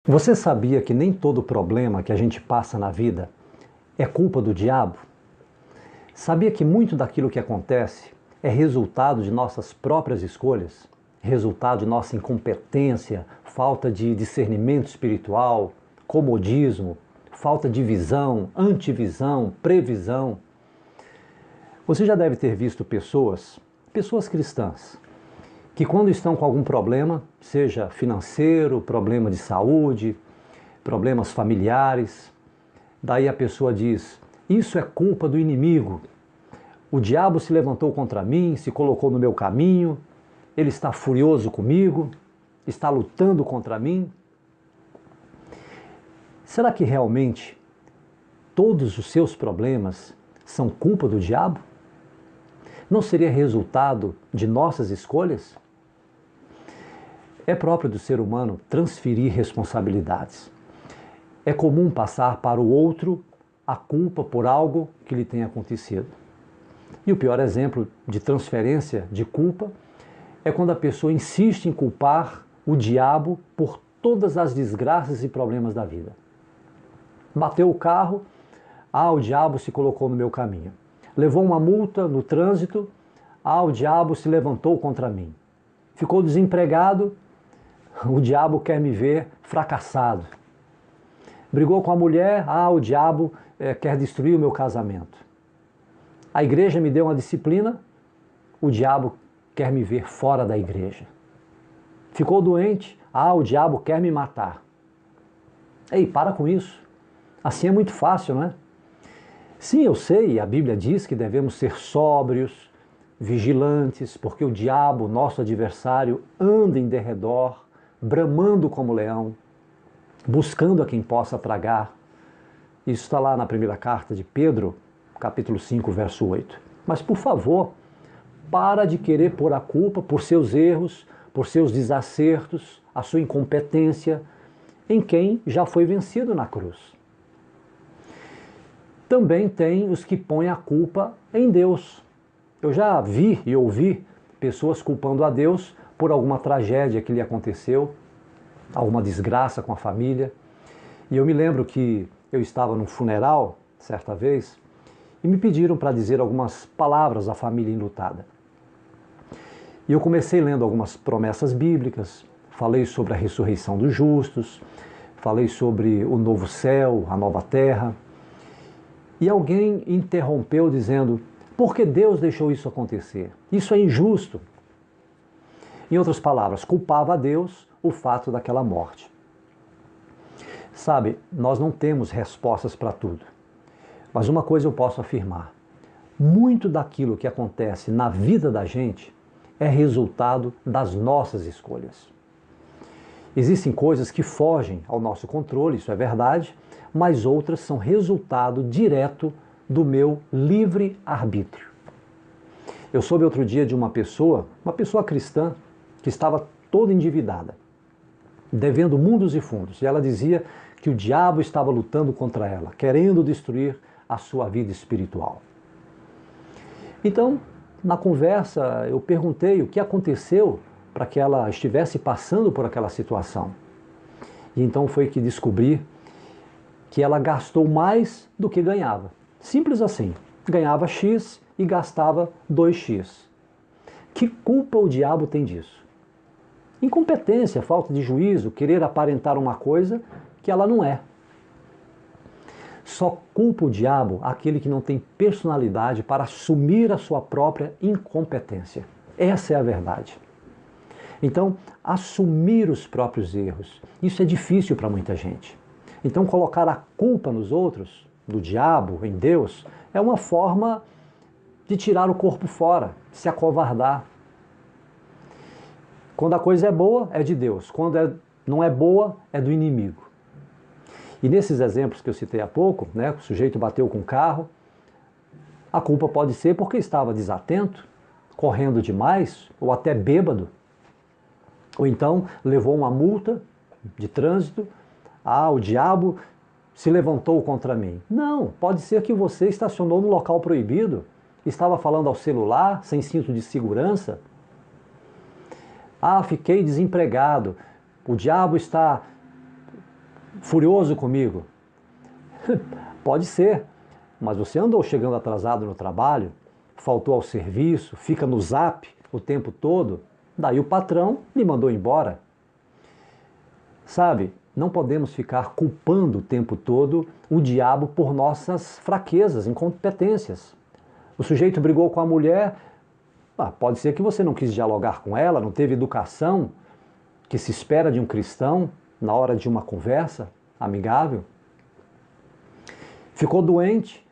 Você sabia que nem todo problema que a gente passa na vida é culpa do diabo? Sabia que muito daquilo que acontece é resultado de nossas próprias escolhas? Resultado de nossa incompetência, falta de discernimento espiritual, comodismo, falta de visão, antivisão, previsão? Você já deve ter visto pessoas cristãs, que quando estão com algum problema, seja financeiro, problema de saúde, problemas familiares, daí a pessoa diz: isso é culpa do inimigo. O diabo se levantou contra mim, se colocou no meu caminho, ele está furioso comigo, está lutando contra mim. Será que realmente todos os seus problemas são culpa do diabo? Não seria resultado de nossas escolhas? É próprio do ser humano transferir responsabilidades. É comum passar para o outro a culpa por algo que lhe tenha acontecido. E o pior exemplo de transferência de culpa é quando a pessoa insiste em culpar o diabo por todas as desgraças e problemas da vida. Bateu o carro, o diabo se colocou no meu caminho. Levou uma multa no trânsito, o diabo se levantou contra mim. Ficou desempregado, o diabo quer me ver fracassado. Brigou com a mulher, o diabo quer destruir o meu casamento. A igreja me deu uma disciplina, o diabo quer me ver fora da igreja. Ficou doente, o diabo quer me matar. Ei, para com isso. Assim é muito fácil, não é? Sim, eu sei, a Bíblia diz que devemos ser sóbrios, vigilantes, porque o diabo, nosso adversário, anda em derredor, bramando como leão, buscando a quem possa tragar. Isso está lá na primeira carta de Pedro, capítulo 5, verso 8. Mas, por favor, para de querer pôr a culpa por seus erros, por seus desacertos, a sua incompetência, em quem já foi vencido na cruz. Também tem os que põem a culpa em Deus. Eu já vi e ouvi pessoas culpando a Deus por alguma tragédia que lhe aconteceu, alguma desgraça com a família. E eu me lembro que eu estava num funeral, certa vez, e me pediram para dizer algumas palavras à família enlutada. E eu comecei lendo algumas promessas bíblicas, falei sobre a ressurreição dos justos, falei sobre o novo céu, a nova terra. E alguém interrompeu dizendo: por que Deus deixou isso acontecer? Isso é injusto. Em outras palavras, culpava a Deus o fato daquela morte. Sabe, nós não temos respostas para tudo. Mas uma coisa eu posso afirmar: muito daquilo que acontece na vida da gente é resultado das nossas escolhas. Existem coisas que fogem ao nosso controle, isso é verdade, mas outras são resultado direto do meu livre arbítrio. Eu soube outro dia de uma pessoa cristã, que estava toda endividada, devendo mundos e fundos, e ela dizia que o diabo estava lutando contra ela, querendo destruir a sua vida espiritual. Então, na conversa, eu perguntei o que aconteceu para que ela estivesse passando por aquela situação. E então foi que descobri que ela gastou mais do que ganhava. Simples assim. Ganhava X e gastava 2X. Que culpa o diabo tem disso? Incompetência, falta de juízo, querer aparentar uma coisa que ela não é. Só culpa o diabo aquele que não tem personalidade para assumir a sua própria incompetência. Essa é a verdade. Então, assumir os próprios erros, isso é difícil para muita gente. Então, colocar a culpa nos outros, do diabo, em Deus, é uma forma de tirar o corpo fora, se acovardar. Quando a coisa é boa, é de Deus. Quando não é boa, é do inimigo. E nesses exemplos que eu citei há pouco, né, o sujeito bateu com o carro, a culpa pode ser porque estava desatento, correndo demais, ou até bêbado. Ou então levou uma multa de trânsito, o diabo se levantou contra mim. Não, pode ser que você estacionou no local proibido, estava falando ao celular, sem cinto de segurança. Fiquei desempregado, o diabo está furioso comigo. Pode ser, mas você andou chegando atrasado no trabalho, faltou ao serviço, fica no zap o tempo todo, daí o patrão me mandou embora. Sabe, não podemos ficar culpando o tempo todo o diabo por nossas fraquezas, incompetências. O sujeito brigou com a mulher, pode ser que você não quis dialogar com ela, não teve educação que se espera de um cristão na hora de uma conversa amigável. Ficou doente,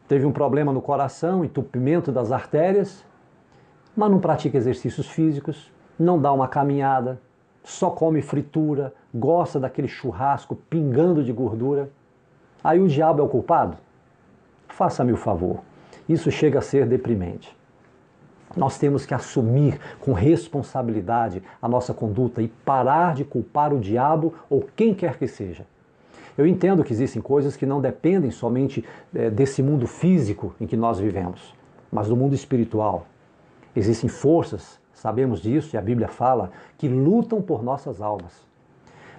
teve um problema no coração, entupimento das artérias, mas não pratica exercícios físicos, não dá uma caminhada, só come fritura, gosta daquele churrasco pingando de gordura. Aí o diabo é o culpado? Faça-me o favor. Isso chega a ser deprimente. Nós temos que assumir com responsabilidade a nossa conduta e parar de culpar o diabo ou quem quer que seja. Eu entendo que existem coisas que não dependem somente desse mundo físico em que nós vivemos, mas do mundo espiritual. Existem forças, sabemos disso, e a Bíblia fala, que lutam por nossas almas.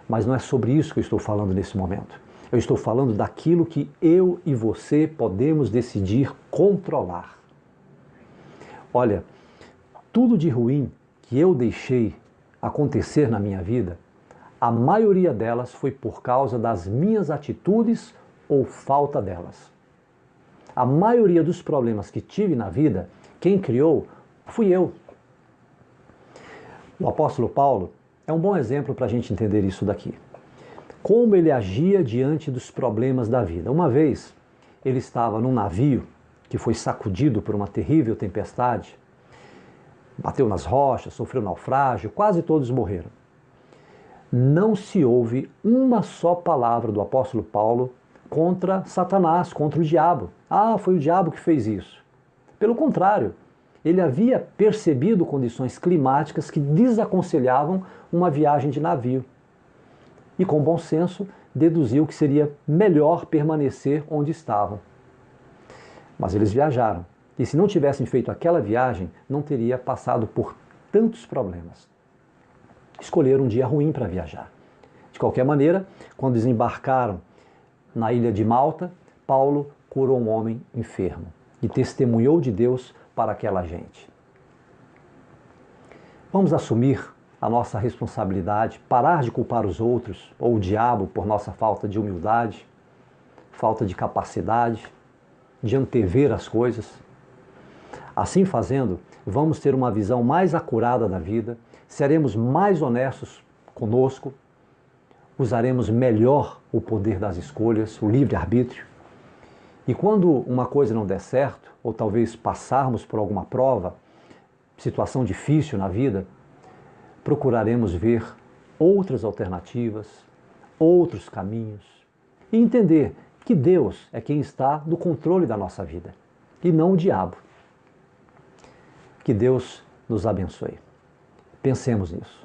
Mas não é sobre isso que eu estou falando nesse momento. Eu estou falando daquilo que eu e você podemos decidir controlar. Olha, tudo de ruim que eu deixei acontecer na minha vida, a maioria delas foi por causa das minhas atitudes ou falta delas. A maioria dos problemas que tive na vida, quem criou fui eu. O apóstolo Paulo é um bom exemplo para a gente entender isso daqui. Como ele agia diante dos problemas da vida. Uma vez, ele estava num navio que foi sacudido por uma terrível tempestade, bateu nas rochas, sofreu naufrágio, quase todos morreram. Não se ouve uma só palavra do apóstolo Paulo contra Satanás, contra o diabo. Foi o diabo que fez isso. Pelo contrário, ele havia percebido condições climáticas que desaconselhavam uma viagem de navio. E com bom senso, deduziu que seria melhor permanecer onde estavam. Mas eles viajaram. E se não tivessem feito aquela viagem, não teria passado por tantos problemas. Escolheram um dia ruim para viajar. De qualquer maneira, quando desembarcaram na ilha de Malta, Paulo curou um homem enfermo e testemunhou de Deus para aquela gente. Vamos assumir a nossa responsabilidade, parar de culpar os outros ou o diabo por nossa falta de humildade, falta de capacidade, de antever as coisas. Assim fazendo, vamos ter uma visão mais acurada da vida, seremos mais honestos conosco, usaremos melhor o poder das escolhas, o livre-arbítrio. E quando uma coisa não der certo, ou talvez passarmos por alguma prova, situação difícil na vida, procuraremos ver outras alternativas, outros caminhos e entender que Deus é quem está no controle da nossa vida e não o diabo. Que Deus nos abençoe. Pensemos nisso.